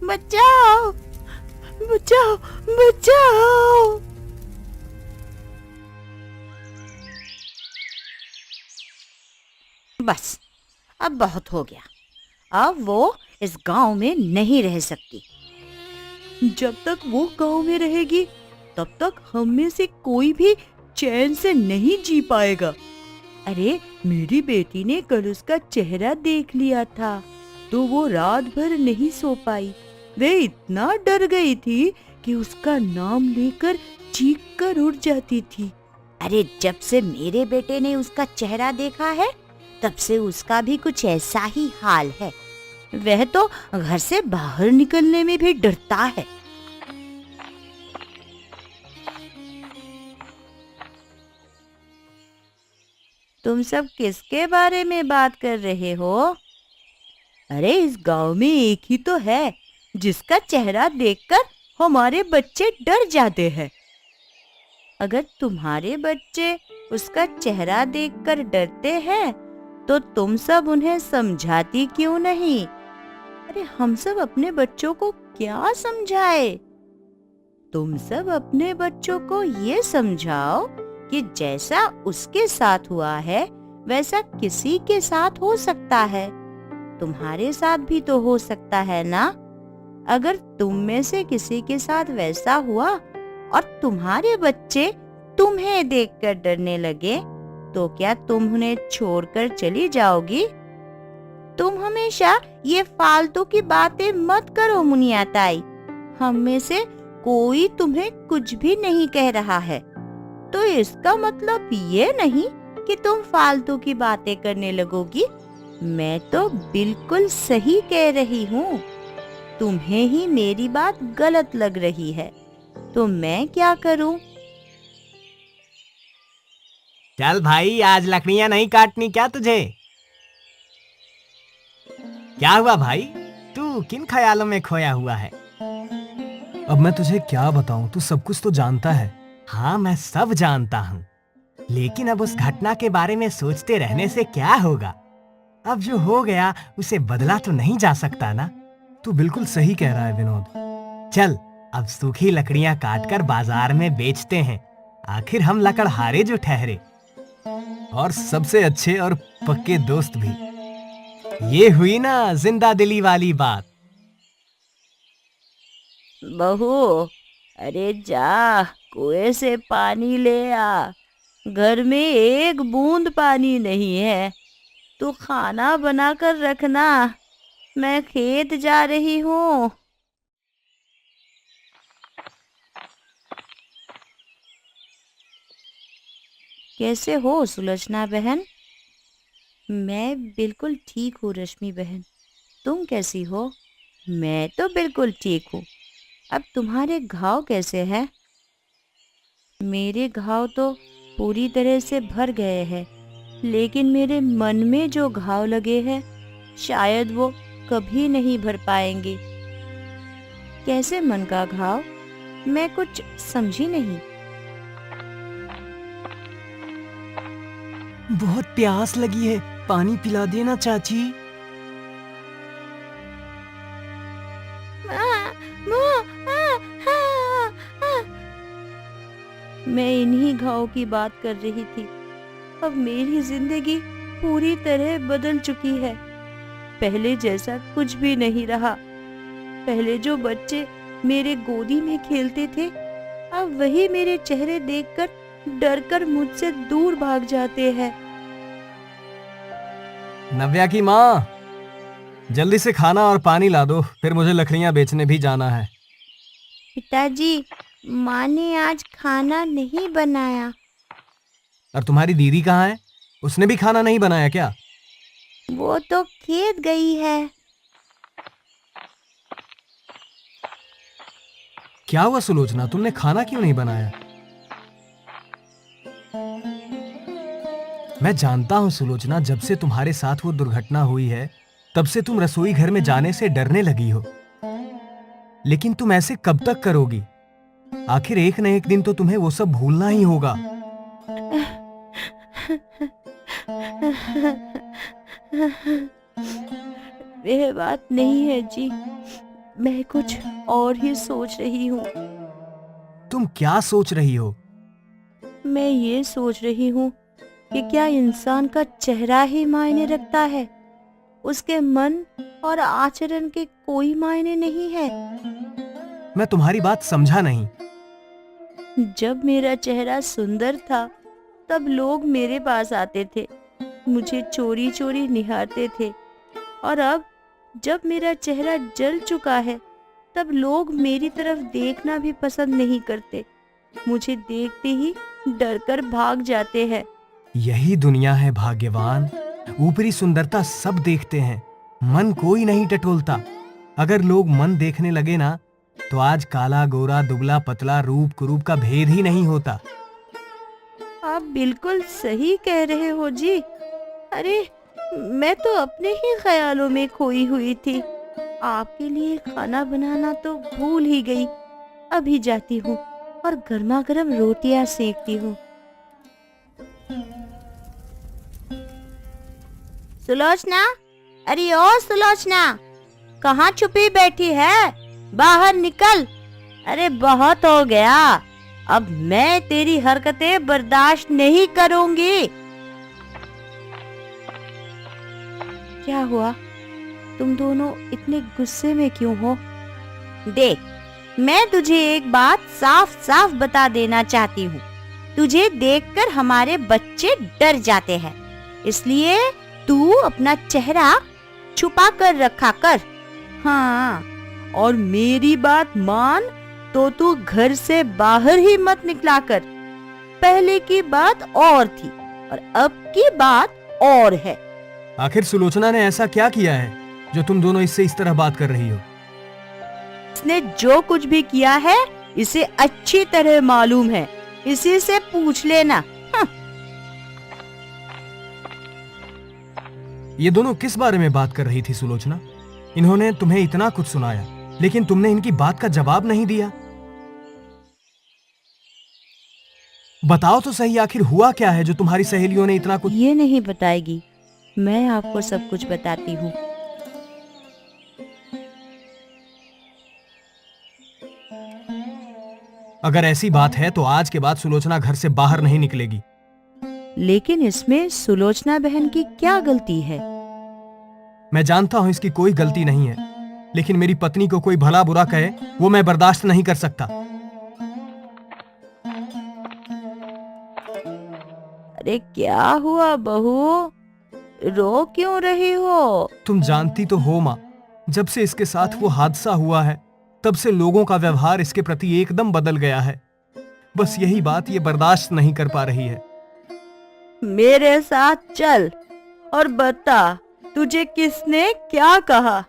बचाओ, बचाओ, बचाओ। बस, अब बहुत हो गया। अब वो इस गांव में नहीं रह सकती। जब तक वो गांव में रहेगी तब तक हम में से कोई भी चैन से नहीं जी पाएगा। अरे, मेरी बेटी ने कल उसका चेहरा देख लिया था तो वो रात भर नहीं सो पाई। वे इतना डर गई थी कि उसका नाम लेकर चीख कर उठ जाती थी। अरे, जब से मेरे बेटे ने उसका चेहरा देखा है तब से उसका भी कुछ ऐसा ही हाल है। वह तो घर से बाहर निकलने में भी डरता है। तुम सब किसके बारे में बात कर रहे हो? अरे, इस गांव में एक ही तो है जिसका चेहरा देखकर हमारे बच्चे डर जाते हैं। अगर तुम्हारे बच्चे उसका चेहरा देखकर डरते हैं तो तुम सब उन्हें समझाती क्यों नहीं? अरे, हम सब अपने बच्चों को क्या समझाए? तुम सब अपने बच्चों को ये समझाओ कि जैसा उसके साथ हुआ है वैसा किसी के साथ हो सकता है। तुम्हारे साथ भी तो हो सकता है ना? अगर तुम में से किसी के साथ वैसा हुआ और तुम्हारे बच्चे तुम्हें देखकर डरने लगे तो क्या तुम उन्हें छोड़कर चली जाओगी? तुम हमेशा ये फालतू की बातें मत करो मुनिया ताई। हम में से कोई तुम्हें कुछ भी नहीं कह रहा है तो इसका मतलब ये नहीं कि तुम फालतू की बातें करने लगोगी। मैं तो बिल्कुल सही कह रही हूँ। तुम्हें ही मेरी बात गलत लग रही है तो मैं क्या करूँ? चल भाई, आज लकड़ियां नहीं काटनी क्या तुझे? क्या हुआ भाई, तू किन ख्यालों में खोया हुआ है? अब मैं तुझे क्या बताऊं, तू सब कुछ तो जानता है। हाँ, मैं सब जानता हूँ, लेकिन अब उस घटना के बारे में सोचते रहने से क्या होगा? अब जो हो गया उसे बदला तो नहीं जा सकता ना। तू बिल्कुल सही कह रहा है विनोद। चल, अब सूखी लकड़ियां काटकर बाजार में बेचते हैं। आखिर हम लकड़हारे जो ठहरे, और सबसे अच्छे और पक्के दोस्त भी। ये हुई ना जिंदा दिली वाली बात। बहू, अरे जा, कुएं से पानी ले आ। घर में एक बूंद पानी नहीं है। तू खाना बनाकर रखना, मैं खेत जा रही हूँ। कैसे हो सुलोचना बहन? मैं बिल्कुल ठीक हूँ रश्मि बहन। तुम कैसी हो? मैं तो बिल्कुल ठीक हूँ। अब तुम्हारे घाव कैसे हैं? मेरे घाव तो पूरी तरह से भर गए हैं, लेकिन मेरे मन में जो घाव लगे हैं शायद वो कभी नहीं भर पाएंगे। कैसे मन का घाव? मैं कुछ समझी नहीं। बहुत प्यास लगी है, पानी पिला देना चाची। मैं इन्हीं घाव की बात कर रही थी। अब मेरी जिंदगी पूरी तरह बदल चुकी है। पहले जैसा कुछ भी नहीं रहा। पहले जो बच्चे मेरे गोदी में खेलते थे अब वही मेरे चेहरे देखकर डरकर मुझसे दूर भाग जाते हैं। नव्या की माँ, जल्दी से खाना और पानी ला दो, फिर मुझे लकड़ियां बेचने भी जाना है। पिताजी, माँ ने आज खाना नहीं बनाया। और तुम्हारी दीदी कहाँ है? उसने भी खाना नहीं बनाया क्या? वो तो खेत गई है। क्या हुआ सुलोचना, तुमने खाना क्यों नहीं बनाया? मैं जानता हूं सुलोचना, जब से तुम्हारे साथ वो दुर्घटना हुई है तब से तुम रसोई घर में जाने से डरने लगी हो। लेकिन तुम ऐसे कब तक करोगी? आखिर एक न एक दिन तो तुम्हें वो सब भूलना ही होगा। वह बात नहीं है जी। मैं कुछ और ही सोच रही हूँ। तुम क्या सोच रही हो? मैं ये सोच रही हूँ कि क्या इंसान का चेहरा ही मायने रखता है, उसके मन और आचरण के कोई मायने नहीं है। मैं तुम्हारी बात समझा नहीं। जब मेरा चेहरा सुंदर था तब लोग मेरे पास आते थे, मुझे चोरी चोरी निहारते थे, और अब जब मेरा चेहरा जल चुका है तब लोग मेरी तरफ देखना भी पसंद नहीं करते, मुझे देखते ही डरकर भाग जाते हैं। यही दुनिया है भाग्यवान। ऊपरी सुंदरता सब देखते हैं, मन कोई नहीं टटोलता। अगर लोग मन देखने लगे ना, तो आज काला गोरा दुबला पतला रूप कुरूप का भेद ही नहीं होता। आप बिल्कुल सही कह रहे हो जी। अरे, मैं तो अपने ही ख्यालों में खोई हुई थी। आपके लिए खाना बनाना तो भूल ही गई। अभी जाती हूँ और गर्मा गर्म रोटियां सेकती हूँ। सुलोचना, अरे ओ सुलोचना, कहाँ छुपी बैठी है? बाहर निकल। अरे बहुत हो गया, अब मैं तेरी हरकतें बर्दाश्त नहीं करूंगी। क्या हुआ? तुम दोनों इतने गुस्से में क्यों हो? देख, मैं तुझे एक बात साफ साफ बता देना चाहती हूँ। तुझे देखकर हमारे बच्चे डर जाते हैं, इसलिए तू अपना चेहरा छुपा कर रखा कर। हाँ, और मेरी बात मान तो तू घर से बाहर ही मत निकला कर। पहले की बात और थी और अब की बात और है। आखिर सुलोचना ने ऐसा क्या किया है जो तुम दोनों इससे इस तरह बात कर रही हो? इसने जो कुछ भी किया है इसे अच्छी तरह मालूम है, इसी से पूछ लेना। ये दोनों किस बारे में बात कर रही थी सुलोचना? इन्होंने तुम्हें इतना कुछ सुनाया, लेकिन तुमने इनकी बात का जवाब नहीं दिया। बताओ तो सही, आखिर हुआ क्या है जो तुम्हारी सहेलियों ने इतना कुछ? ये नहीं बताएगी, मैं आपको सब कुछ बताती हूँ। अगर ऐसी बात है तो आज के बाद सुलोचना घर से बाहर नहीं निकलेगी। लेकिन इसमें सुलोचना बहन की क्या गलती है? मैं जानता हूं इसकी कोई गलती नहीं है, लेकिन मेरी पत्नी को कोई भला बुरा कहे वो मैं बर्दाश्त नहीं कर सकता। अरे क्या हुआ बहू, रो क्यों रही हो? तुम जानती तो हो माँ, जब से इसके साथ वो हादसा हुआ है तब से लोगों का व्यवहार इसके प्रति एकदम बदल गया है। बस यही बात ये बर्दाश्त नहीं कर पा रही है। मेरे साथ चल और बता तुझे किसने क्या कहा।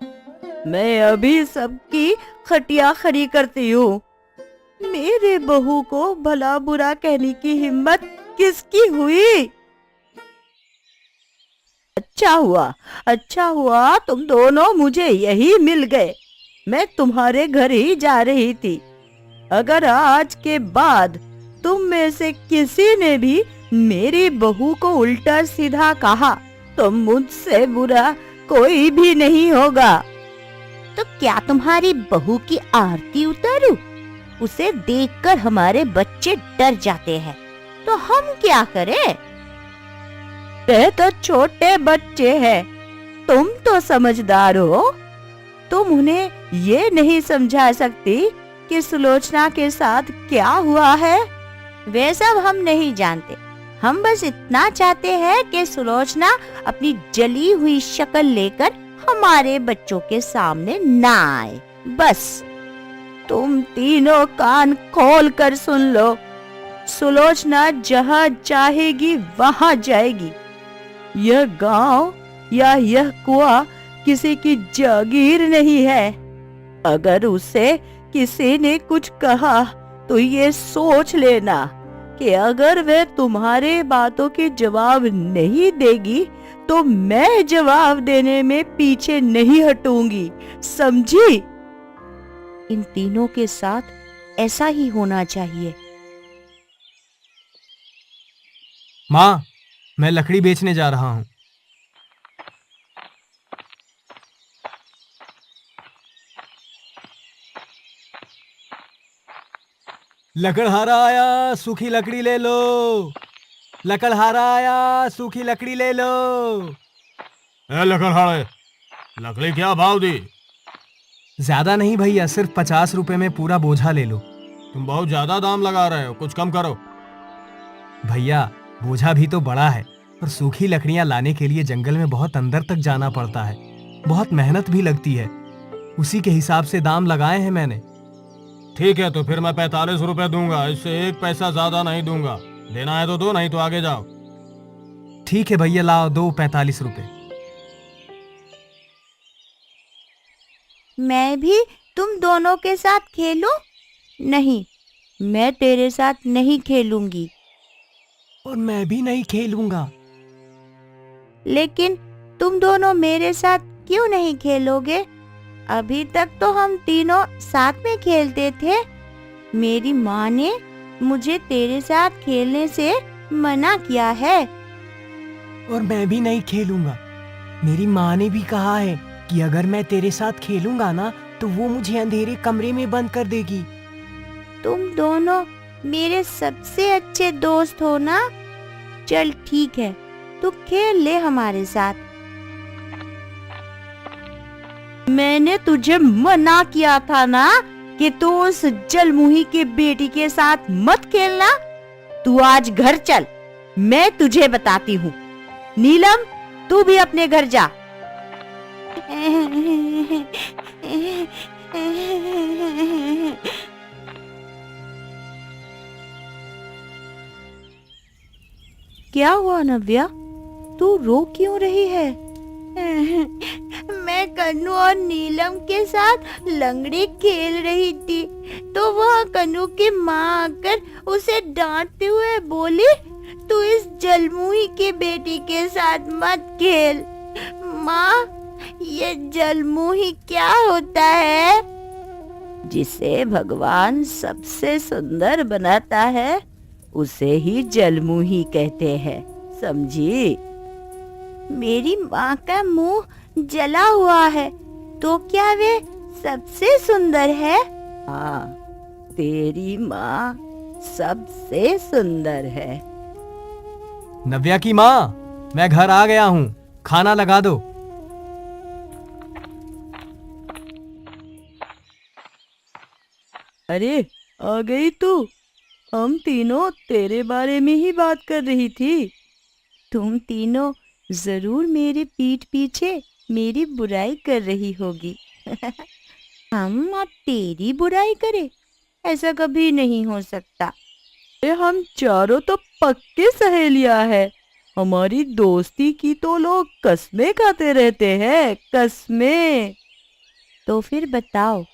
मैं अभी सबकी खटिया खड़ी करती हूँ। मेरे बहू को भला बुरा कहने की हिम्मत किसकी हुई? अच्छा हुआ तुम दोनों मुझे यही मिल गए। मैं तुम्हारे घर ही जा रही थी। अगर आज के बाद तुम में से किसी ने भी मेरी बहू को उल्टा सीधा कहा तो मुझसे बुरा कोई भी नहीं होगा। तो क्या तुम्हारी बहू की आरती उतारूं? उसे देखकर हमारे बच्चे डर जाते हैं, तो हम क्या करें? वे तो छोटे बच्चे हैं, तुम तो समझदार हो। तुम उन्हें ये नहीं समझा सकती कि सुलोचना के साथ क्या हुआ है। वे सब हम नहीं जानते, हम बस इतना चाहते हैं कि सुलोचना अपनी जली हुई शक्ल लेकर हमारे बच्चों के सामने ना आए। बस तुम तीनों कान खोल कर सुन लो, सुलोचना जहाँ चाहेगी वहाँ जाएगी। यह गांव या यह कुआं किसी की जागीर नहीं है। अगर उसे किसी ने कुछ कहा तो ये सोच लेना कि अगर वह तुम्हारे बातों के जवाब नहीं देगी तो मैं जवाब देने में पीछे नहीं हटूंगी, समझी? इन तीनों के साथ ऐसा ही होना चाहिए। माँ, मैं लकड़ी बेचने जा रहा हूँ। लकड़हारा आया, सूखी लकड़ी ले लो। लकड़हारा आया, सूखी लकड़ी ले लो। ए लकड़हारे, लकड़ी क्या भाव दी? ज्यादा नहीं भैया, सिर्फ 50 रुपए में पूरा बोझा ले लो। तुम बहुत ज्यादा दाम लगा रहे हो, कुछ कम करो। भैया बोझा भी तो बड़ा है, और सूखी लकड़ियां लाने के लिए जंगल में बहुत अंदर तक जाना पड़ता है, बहुत मेहनत भी लगती है। उसी के हिसाब से दाम लगाए हैं मैंने। ठीक है, तो फिर मैं 45 रुपए दूंगा, इससे 1 पैसा ज्यादा नहीं दूंगा। देना है तो दो, नहीं तो आगे जाओ। ठीक है भैया, लाओ दो 45 रुपए। मैं भी तुम दोनों के साथ खेलूं? नहीं, मैं तेरे साथ नहीं खेलूंगी। और मैं भी नहीं खेलूंगा। लेकिन तुम दोनों मेरे साथ क्यों नहीं खेलोगे? अभी तक तो हम तीनों साथ में खेलते थे। मेरी माँ ने मुझे तेरे साथ खेलने से मना किया है। और मैं भी नहीं खेलूंगा। मेरी माँ ने भी कहा है कि अगर मैं तेरे साथ खेलूंगा ना, तो वो मुझे अंधेरे कमरे में बंद कर देगी। तुम दोनों मेरे सबसे अच्छे दोस्त हो ना? चल ठीक है, तू खेल ले हमारे साथ। मैंने तुझे मना किया था ना कि तू उस जलमुही के बेटी के साथ मत खेलना। तू आज घर चल, मैं तुझे बताती हूँ। नीलम, तू भी अपने घर जा। क्या हुआ नव्या? तू रो क्यों रही है? मैं कन्नू और नीलम के साथ लंगड़ी खेल रही थी, तो वह कन्नू की माँ आकर उसे डांटते हुए बोली, तू इस जलमुही की बेटी के साथ मत खेल। माँ, ये जलमुही क्या होता है? जिसे भगवान सबसे सुंदर बनाता है, उसे ही जलमुही कहते हैं, समझी? मेरी माँ का मुंह जला हुआ है, तो क्या वे सबसे सुंदर है? हाँ, तेरी माँ सबसे सुंदर है। नव्या की माँ, मैं घर आ गया हूँ, खाना लगा दो। अरे, आ गई तू? हम तीनों तेरे बारे में ही बात कर रही थी। तुम तीनों जरूर मेरे पीठ पीछे मेरी बुराई कर रही होगी। हम अब तेरी बुराई करें? ऐसा कभी नहीं हो सकता। हम चारों तो पक्के सहेलियां हैं। हमारी दोस्ती की तो लोग कसमें खाते रहते हैं, कसमें। तो फिर बताओ,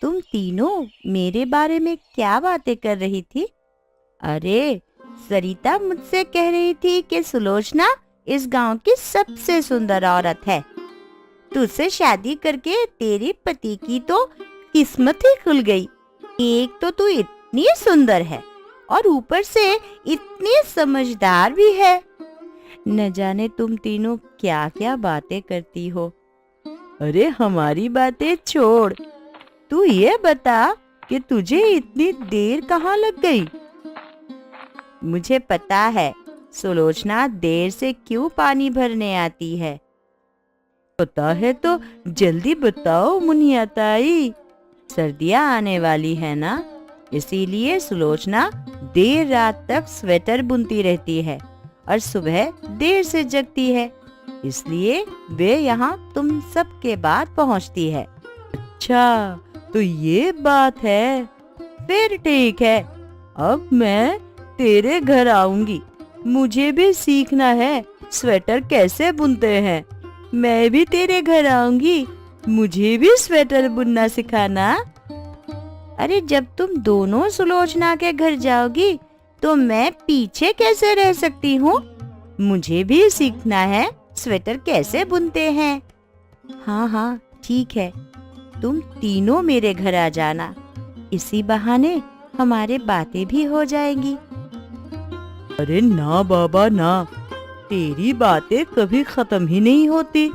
तुम तीनों मेरे बारे में क्या बातें कर रही थी? अरे, सरिता मुझसे कह रही थी कि सुलोचना इस गांव की सबसे सुंदर औरत है। तुझसे शादी करके तेरे पति की तो किस्मत ही खुल गई। एक तो तू इतनी सुंदर है और ऊपर से इतनी समझदार भी है। न जाने तुम तीनों क्या क्या बातें करती हो। अरे, हमारी बातें छोड़, तू ये बता कि तुझे इतनी देर कहाँ लग गई? मुझे पता है सुलोचना देर से क्यों पानी भरने आती है। पता है तो जल्दी बताओ मुनिया ताई। सर्दियाँ आने वाली है ना, इसीलिए सुलोचना देर रात तक स्वेटर बुनती रहती है और सुबह देर से जगती है, इसलिए वे यहाँ तुम सबके बाद पहुँचती है। अच्छा, तो ये बात है। फिर ठीक है, अब मैं तेरे घर आऊंगी। मुझे भी सीखना है स्वेटर कैसे बुनते हैं। मैं भी तेरे घर आऊंगी, मुझे भी स्वेटर बुनना सिखाना। अरे, जब तुम दोनों सुलोचना के घर जाओगी तो मैं पीछे कैसे रह सकती हूँ? मुझे भी सीखना है स्वेटर कैसे बुनते हैं। हाँ हाँ, ठीक है, तुम तीनों मेरे घर आ जाना। इसी बहाने हमारे बातें भी हो जाएंगी। अरे ना बाबा ना, तेरी बातें कभी खत्म ही नहीं होती।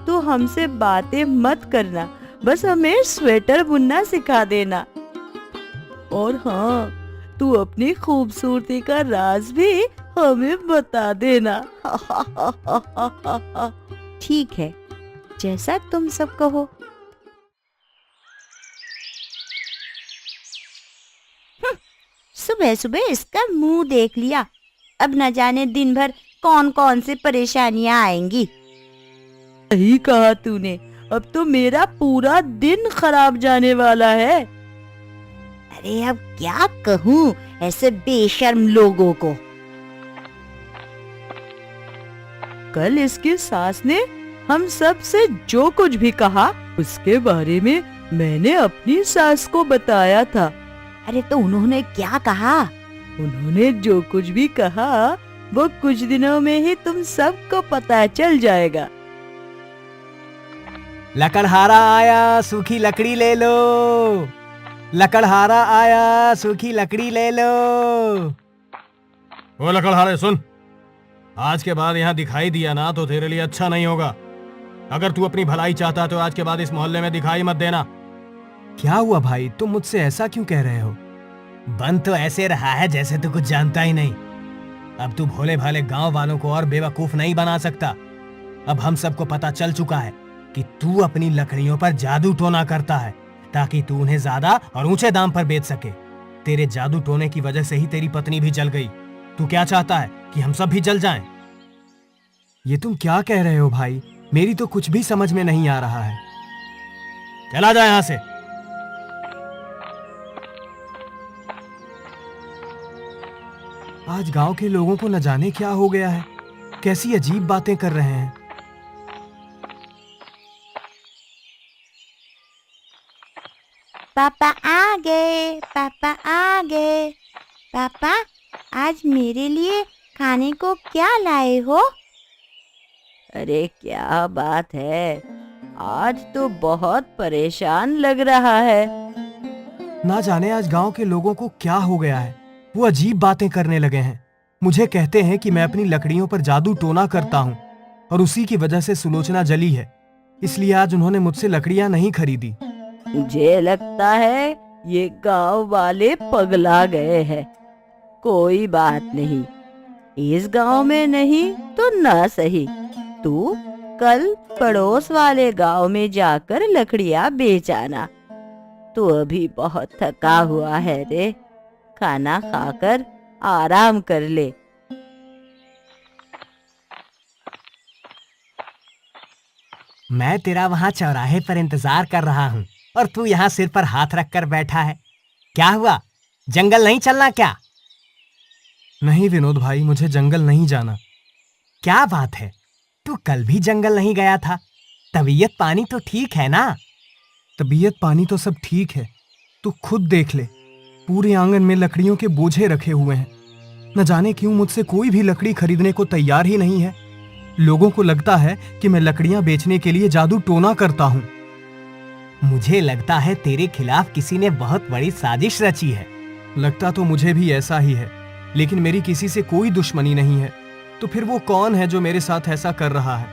तू हमसे बातें मत करना, बस हमें स्वेटर बुनना सिखा देना। और हाँ, तू अपनी खूबसूरती का राज भी हमें बता देना। ठीक है, जैसा तुम सब कहो। सुबह सुबह इसका मुंह देख लिया। अब न जाने दिन भर कौन कौन से परेशानियां आएंगी। सही कहा तूने, अब तो मेरा पूरा दिन खराब जाने वाला है। अरे अब क्या कहूँ ऐसे बेशर्म लोगों को। कल इसकी सास ने हम सब से जो कुछ भी कहा उसके बारे में मैंने अपनी सास को बताया था। अरे तो उन्होंने क्या कहा? उन्होंने जो कुछ भी कहा वो कुछ दिनों में ही तुम सबको पता चल जाएगा। लकड़हारा आया, सूखी लकड़ी ले लो। लकड़हारा आया, सूखी लकड़ी ले लो। ओ लकड़हारे सुन, आज के बाद यहाँ दिखाई दिया ना तो तेरे लिए अच्छा नहीं होगा। अगर तू अपनी भलाई चाहता तो आज के बाद इस मोहल्ले में दिखाई मत देना। क्या हुआ भाई, तुम मुझसे ऐसा क्यों कह रहे हो? बन तो ऐसे रहा है जैसे तू कुछ जानता ही नहीं। अब तू भोले भाले गांव वालों को और बेवकूफ नहीं बना सकता। अब हम सबको पता चल चुका है कि तू अपनी लकड़ियों पर जादू टोना करता है ताकि तू उन्हें ज्यादा और ऊंचे दाम पर बेच सके। तेरे जादू टोने की वजह से ही तेरी पत्नी भी जल गई। तू क्या चाहता है कि हम सब भी जल जाएं? ये तुम क्या कह रहे हो भाई? मेरी तो कुछ भी समझ में नहीं आ रहा है। चला जा यहां से। आज गांव के लोगों को न जाने क्या हो गया है, कैसी अजीब बातें कर रहे हैं। पापा आ गए, पापा आ गए। पापा आज मेरे लिए खाने को क्या लाए हो? अरे क्या बात है, आज तो बहुत परेशान लग रहा है। ना जाने आज गांव के लोगों को क्या हो गया है, वो अजीब बातें करने लगे हैं। मुझे कहते हैं कि मैं अपनी लकड़ियों पर जादू टोना करता हूँ और उसी की वजह से सुलोचना जली है, इसलिए आज उन्होंने मुझसे लकड़ियां नहीं खरीदी। मुझे लगता है ये गांव वाले पगला गए हैं। कोई बात नहीं, इस गांव में नहीं तो ना सही, तू कल पड़ोस वाले गांव में जाकर लकड़ियां बेच आना। तू अभी बहुत थका हुआ है रे, खाना खाकर आराम कर ले। मैं तेरा वहां चौराहे पर इंतजार कर रहा हूँ और तू यहाँ सिर पर हाथ रखकर बैठा है। क्या हुआ, जंगल नहीं चलना क्या? नहीं विनोद भाई, मुझे जंगल नहीं जाना। क्या बात है, तू कल भी जंगल नहीं गया था? तबीयत पानी तो ठीक है ना? तबीयत पानी तो सब ठीक है, तू खुद देख ले, पूरे आंगन में लकड़ियों के बोझे रखे हुए हैं। न जाने क्यों मुझसे कोई भी लकड़ी खरीदने को तैयार ही नहीं है। लोगों को लगता है कि मैं लकड़ियां बेचने के लिए जादू टोना करता हूँ। मुझे लगता है तेरे खिलाफ किसी ने बहुत बड़ी साजिश रची है। लगता तो मुझे भी ऐसा ही है, लेकिन मेरी किसी से कोई दुश्मनी नहीं है। तो फिर वो कौन है जो मेरे साथ ऐसा कर रहा है?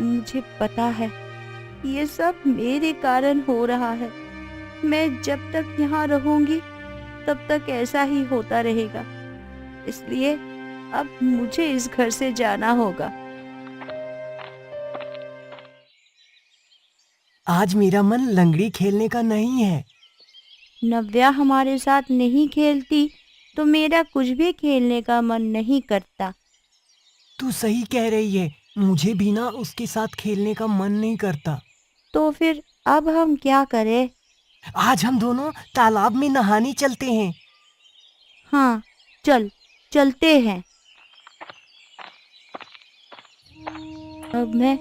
मुझे पता है ये सब मेरे कारण हो रहा है। मैं जब तक यहाँ रहूंगी तब तक ऐसा ही होता रहेगा, इसलिए अब मुझे इस घर से जाना होगा। आज मेरा मन लंगड़ी खेलने का नहीं है। नव्या हमारे साथ नहीं खेलती तो मेरा कुछ भी खेलने का मन नहीं करता। तू सही कह रही है, मुझे भी ना उसके साथ खेलने का मन नहीं करता। तो फिर अब हम क्या करें? आज हम दोनों तालाब में नहाने चलते हैं। हाँ चलते हैं। अब मैं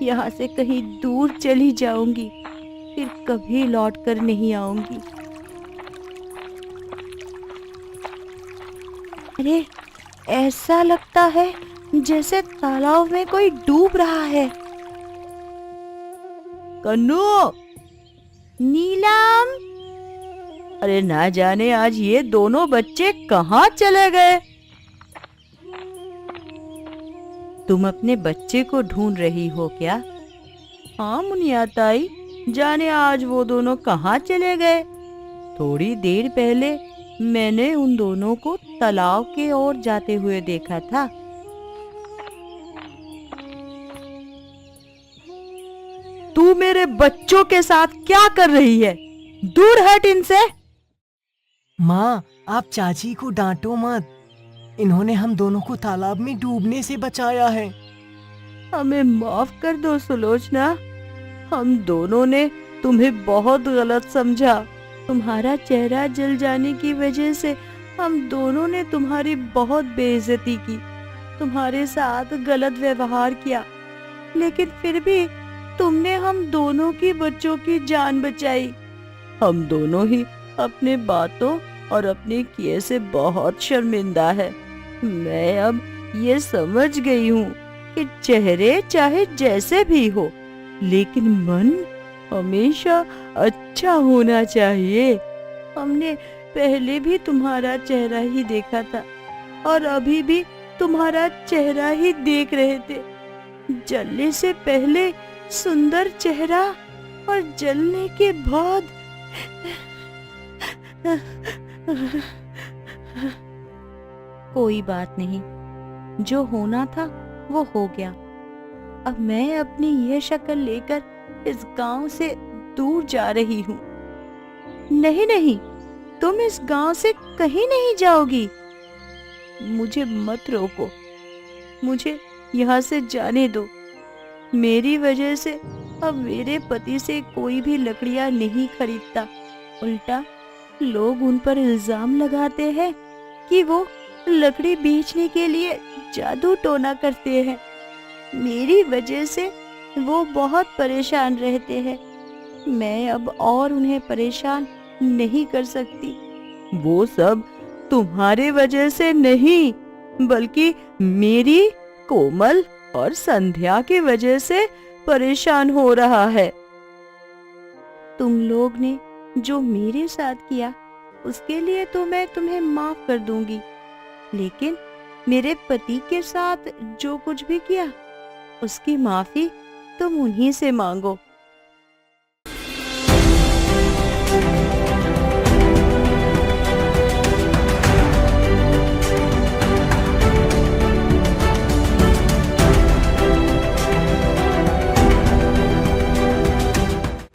यहाँ से कहीं दूर चली जाऊंगी, फिर कभी लौट कर नहीं आऊंगी। अरे ऐसा लगता है जैसे तालाब में कोई डूब रहा है। कन्नू, नीलम, अरे ना जाने आज ये दोनों बच्चे कहाँ चले गए। तुम अपने बच्चे को ढूंढ रही हो क्या? हाँ मुनिया ताई, जाने आज वो दोनों कहाँ चले गए। थोड़ी देर पहले मैंने उन दोनों को तालाब के ओर जाते हुए देखा था। तू मेरे बच्चों के साथ क्या कर रही है? दूर हट इनसे। माँ, आप चाची को डांटो मत। इन्होंने हम दोनों को तालाब में डूबने से बचाया है। हमें माफ कर दो सुलोचना, हम दोनों ने तुम्हें बहुत गलत समझा। तुम्हारा चेहरा जल जाने की वजह से हम दोनों ने तुम्हारी बहुत बेइज्जती की, तुम्हारे साथ गलत व्यवहार किया, लेकिन फिर भी तुमने हम दोनों की बच्चों की जान बचाई। हम दोनों ही अपने बातों और अपने किए से बहुत शर्मिंदा है। मैं अब ये समझ गई हूँ कि चेहरे चाहे जैसे भी हो, लेकिन मन हमेशा अच्छा होना चाहिए। हमने पहले भी तुम्हारा चेहरा ही देखा था और अभी भी तुम्हारा चेहरा ही देख रहे थे। जलने से पहले सुंदर चेहरा और जलने के बाद कोई बात नहीं, जो होना था वो हो गया। अब मैं अपनी यह शक्ल लेकर इस गांव से दूर जा रही हूँ। नहीं नहीं, तुम इस गांव से कहीं नहीं जाओगी। मुझे मत रोको, मुझे यहाँ से जाने दो। मेरी वजह से अब मेरे पति से कोई भी लकड़ियाँ नहीं खरीदता। उल्टा लोग उन पर इल्जाम लगाते हैं कि वो लकड़ी बेचने के लिए जादू टोना करते हैं। मेरी वजह से वो बहुत परेशान रहते हैं। मैं अब और उन्हें परेशान नहीं कर सकती। वो सब तुम्हारे वजह से नहीं, बल्कि मेरी, कोमल और संध्या की वजह से परेशान हो रहा है। तुम लोग ने जो मेरे साथ किया उसके लिए तो मैं तुम्हें माफ कर दूंगी, लेकिन मेरे पति के साथ जो कुछ भी किया उसकी माफी तुम उन्हीं से मांगो।